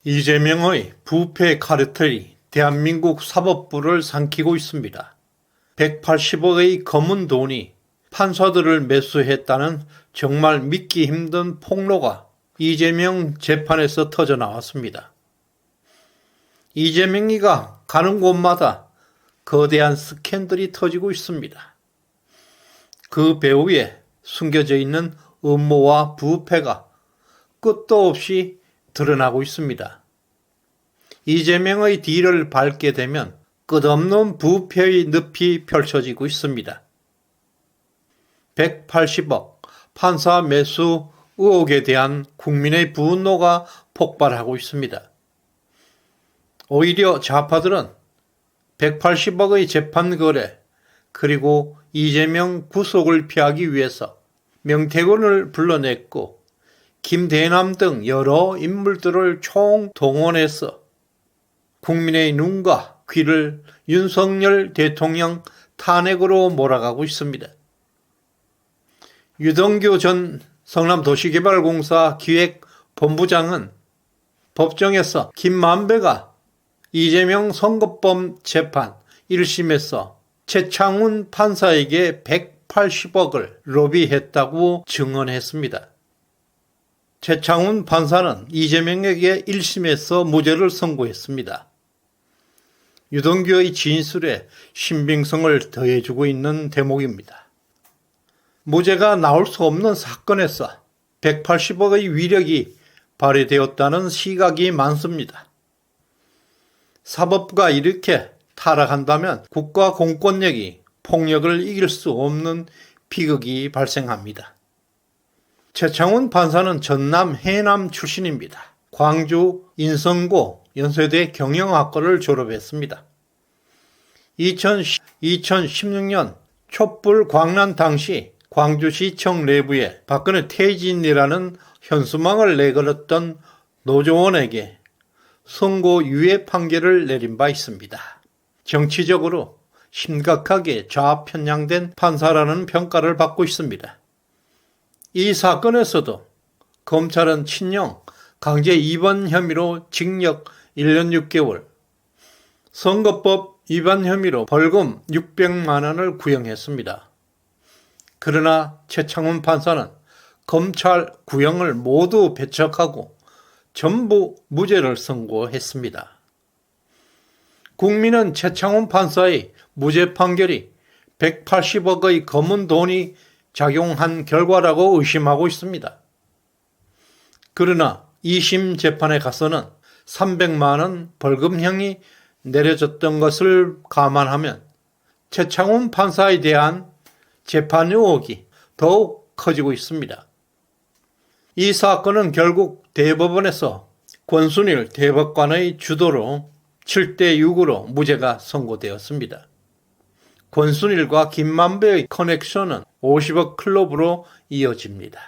이재명의 부패 카르텔이 대한민국 사법부를 삼키고 있습니다. 180억의 검은 돈이 판사들을 매수했다는 정말 믿기 힘든 폭로가 이재명 재판에서 터져 나왔습니다. 이재명이가 가는 곳마다 거대한 스캔들이 터지고 있습니다. 그 배후에 숨겨져 있는 음모와 부패가 끝도 없이 드러나고 있습니다. 이재명의 뒤를 밟게 되면 끝없는 부패의 늪이 펼쳐지고 있습니다. 180억 판사 매수 의혹에 대한 국민의 분노가 폭발하고 있습니다. 오히려 좌파들은 180억의 재판 거래 그리고 이재명 구속을 피하기 위해서 명태균을 불러냈고 김대남 등 여러 인물들을 총동원해서 국민의 눈과 귀를 윤석열 대통령 탄핵으로 몰아가고 있습니다. 유동규 전 성남도시개발공사 기획본부장은 법정에서 김만배가 이재명 선거법 재판 1심에서 최창훈 판사에게 180억을 로비했다고 증언했습니다. 최창훈 판사는 이재명에게 1심에서 무죄를 선고했습니다. 유동규의 진술에 신빙성을 더해주고 있는 대목입니다. 무죄가 나올 수 없는 사건에서 180억의 위력이 발휘되었다는 시각이 많습니다. 사법부가 이렇게 타락한다면 국가 공권력이 폭력을 이길 수 없는 비극이 발생합니다. 최창훈 판사는 전남 해남 출신입니다. 광주 인성고 연세대 경영학과를 졸업했습니다. 2016년 촛불 광란 당시 광주시청 내부에 박근혜 퇴진이라는 현수막을 내걸었던 노조원에게 선고 유예 판결을 내린 바 있습니다. 정치적으로 심각하게 좌편향된 판사라는 평가를 받고 있습니다. 이 사건에서도 검찰은 친형 강제 입원 혐의로 징역 1년 6개월, 선거법 위반 혐의로 벌금 600만 원을 구형했습니다. 그러나 최창훈 판사는 검찰 구형을 모두 배척하고 전부 무죄를 선고했습니다. 국민은 최창훈 판사의 무죄 판결이 180억의 검은 돈이 작용한 결과라고 의심하고 있습니다. 그러나 2심 재판에 가서는 300만 원 벌금형이 내려졌던 것을 감안하면 최창훈 판사에 대한 재판 의혹이 더욱 커지고 있습니다. 이 사건은 결국 대법원에서 권순일 대법관의 주도로 7대6으로 무죄가 선고되었습니다. 권순일과 김만배의 커넥션은 50억 클럽으로 이어집니다.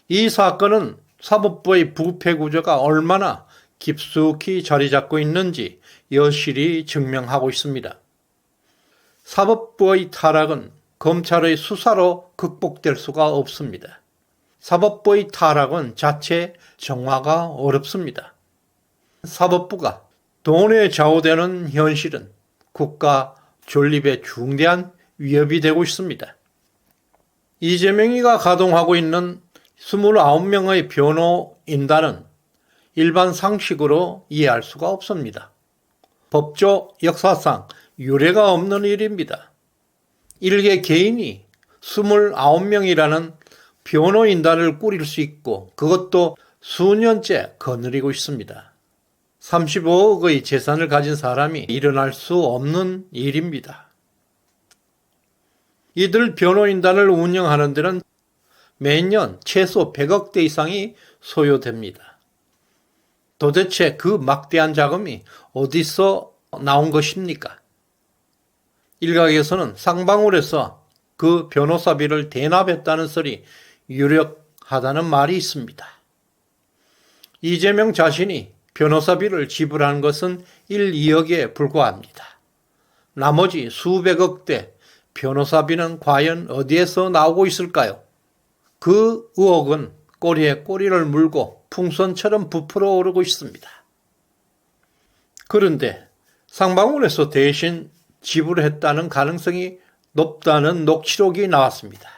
이 사건은 사법부의 부패 구조가 얼마나 깊숙이 자리 잡고 있는지 여실히 증명하고 있습니다. 사법부의 타락은 검찰의 수사로 극복될 수가 없습니다. 사법부의 타락은 자체 정화가 어렵습니다. 사법부가 돈에 좌우되는 현실은 국가 존립에 중대한 위협이 되고 있습니다. 이재명이가 가동하고 있는 29명의 변호인단은 일반 상식으로 이해할 수가 없습니다. 법조 역사상 유례가 없는 일입니다. 일개 개인이 29명이라는 변호인단을 꾸릴 수 있고 그것도 수년째 거느리고 있습니다. 35억의 재산을 가진 사람이 일어날 수 없는 일입니다. 이들 변호인단을 운영하는 데는 매년 최소 100억대 이상이 소요됩니다. 도대체 그 막대한 자금이 어디서 나온 것입니까? 일각에서는 쌍방울에서 그 변호사비를 대납했다는 설이 유력하다는 말이 있습니다. 이재명 자신이 변호사비를 지불한 것은 1, 2억에 불과합니다. 나머지 수백억대 변호사비는 과연 어디에서 나오고 있을까요? 그 의혹은 꼬리에 꼬리를 물고 풍선처럼 부풀어 오르고 있습니다. 그런데 쌍방울에서 대신 지불했다는 가능성이 높다는 녹취록이 나왔습니다.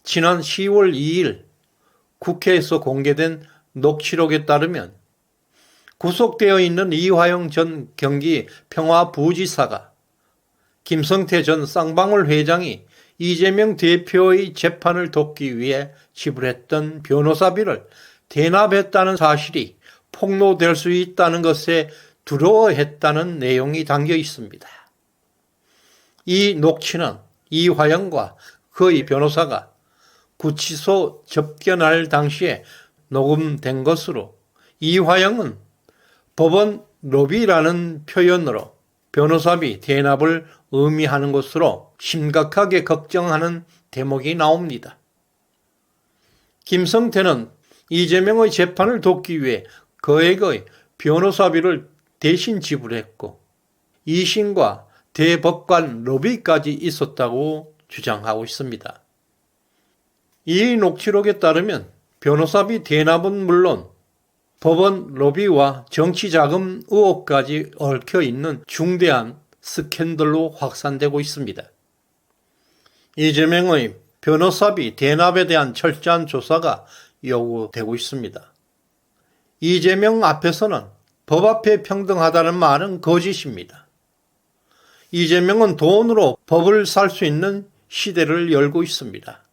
지난 10월 2일 국회에서 공개된 녹취록에 따르면 구속되어 있는 이화영 전 경기 평화부지사가 김성태 전 쌍방울 회장이 이재명 대표의 재판을 돕기 위해 지불했던 변호사비를 대납했다는 사실이 폭로될 수 있다는 것에 두려워했다는 내용이 담겨 있습니다. 이 녹취는 이화영과 그의 변호사가 구치소 접견할 당시에 녹음된 것으로 이화영은 법원 로비라는 표현으로 변호사비 대납을 의미하는 것으로 심각하게 걱정하는 대목이 나옵니다. 김성태는 이재명의 재판을 돕기 위해 거액의 변호사비를 대신 지불했고 이신과 대법관 로비까지 있었다고 주장하고 있습니다. 이 녹취록에 따르면 변호사비 대납은 물론 법원 로비와 정치자금 의혹까지 얽혀있는 중대한 스캔들로 확산되고 있습니다. 이재명의 변호사비 대납에 대한 철저한 조사가 요구되고 있습니다. 이재명 앞에서는 법 앞에 평등하다는 말은 거짓입니다. 이재명은 돈으로 법을 살 수 있는 시대를 열고 있습니다.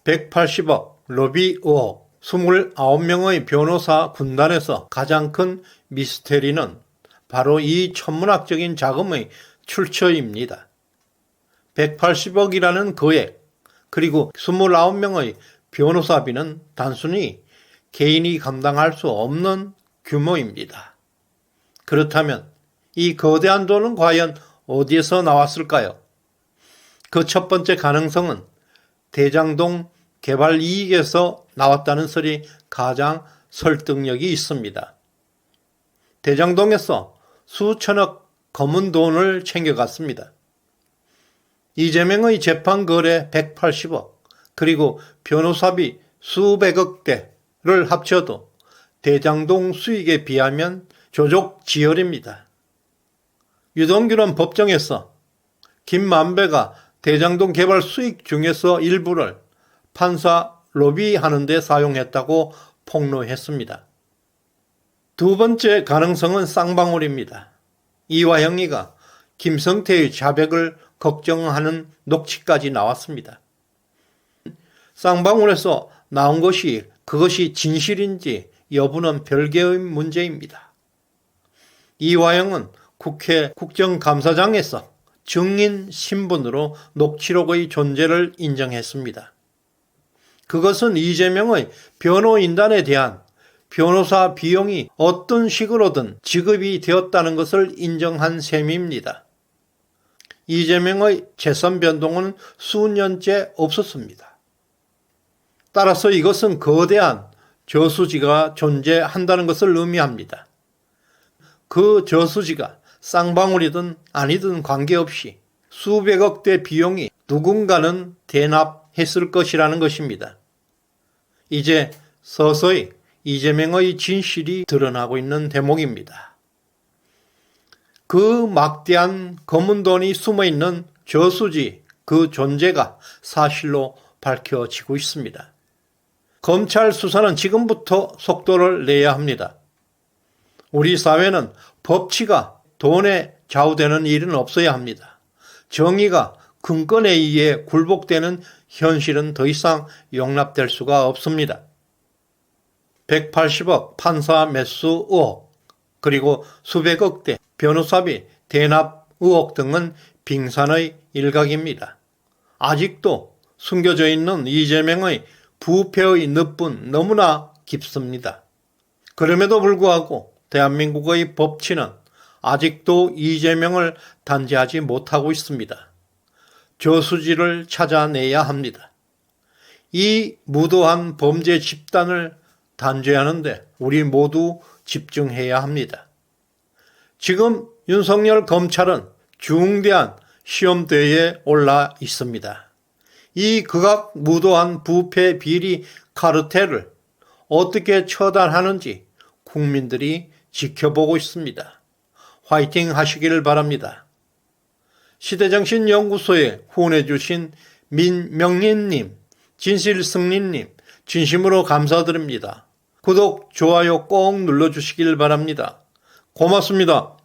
180억 로비 의혹 29명의 변호사 군단에서 가장 큰 미스테리는 바로 이 천문학적인 자금의 출처입니다. 180억이라는 거액 그리고 29명의 변호사비는 단순히 개인이 감당할 수 없는 규모입니다. 그렇다면 이 거대한 돈은 과연 어디에서 나왔을까요? 그 첫 번째 가능성은 대장동 개발 이익에서 나왔다는 설이 가장 설득력이 있습니다. 대장동에서 수천억 검은 돈을 챙겨갔습니다. 이재명의 재판 거래 180억 그리고 변호사비 수백억대를 합쳐도 대장동 수익에 비하면 조족지혈입니다. 유동규는 법정에서 김만배가 대장동 개발 수익 중에서 일부를 판사 로비하는 데 사용했다고 폭로했습니다. 두 번째 가능성은 쌍방울입니다. 이화영이가 김성태의 자백을 걱정하는 녹취까지 나왔습니다. 쌍방울에서 나온 것이 그것이 진실인지 여부는 별개의 문제입니다. 이화영은 국회 국정감사장에서 증인 신분으로 녹취록의 존재를 인정했습니다. 그것은 이재명의 변호인단에 대한 변호사 비용이 어떤 식으로든 지급이 되었다는 것을 인정한 셈입니다. 이재명의 재산 변동은 수년째 없었습니다. 따라서 이것은 거대한 저수지가 존재한다는 것을 의미합니다. 그 저수지가 쌍방울이든 아니든 관계없이 수백억대 비용이 누군가는 대납했을 것이라는 것입니다. 이제 서서히 이재명의 진실이 드러나고 있는 대목입니다. 그 막대한 검은 돈이 숨어있는 저수지 그 존재가 사실로 밝혀지고 있습니다. 검찰 수사는 지금부터 속도를 내야 합니다. 우리 사회는 법치가 돈에 좌우되는 일은 없어야 합니다. 정의가 근권에 의해 굴복되는 현실은 더 이상 용납될 수가 없습니다. 180억 판사 매수 의혹 그리고 수백억대 변호사비 대납 의혹 등은 빙산의 일각입니다. 아직도 숨겨져 있는 이재명의 부패의 늪은 너무나 깊습니다. 그럼에도 불구하고 대한민국의 법치는 아직도 이재명을 단죄하지 못하고 있습니다. 저수지를 찾아내야 합니다. 이 무도한 범죄 집단을 단죄하는데 우리 모두 집중해야 합니다. 지금 윤석열 검찰은 중대한 시험대에 올라 있습니다. 이 극악무도한 부패 비리 카르텔을 어떻게 처단하는지 국민들이 지켜보고 있습니다. 화이팅 하시길 바랍니다. 시대정신연구소에 후원해주신 민명린님, 진실승리님 진심으로 감사드립니다. 구독, 좋아요 꼭 눌러주시길 바랍니다. 고맙습니다.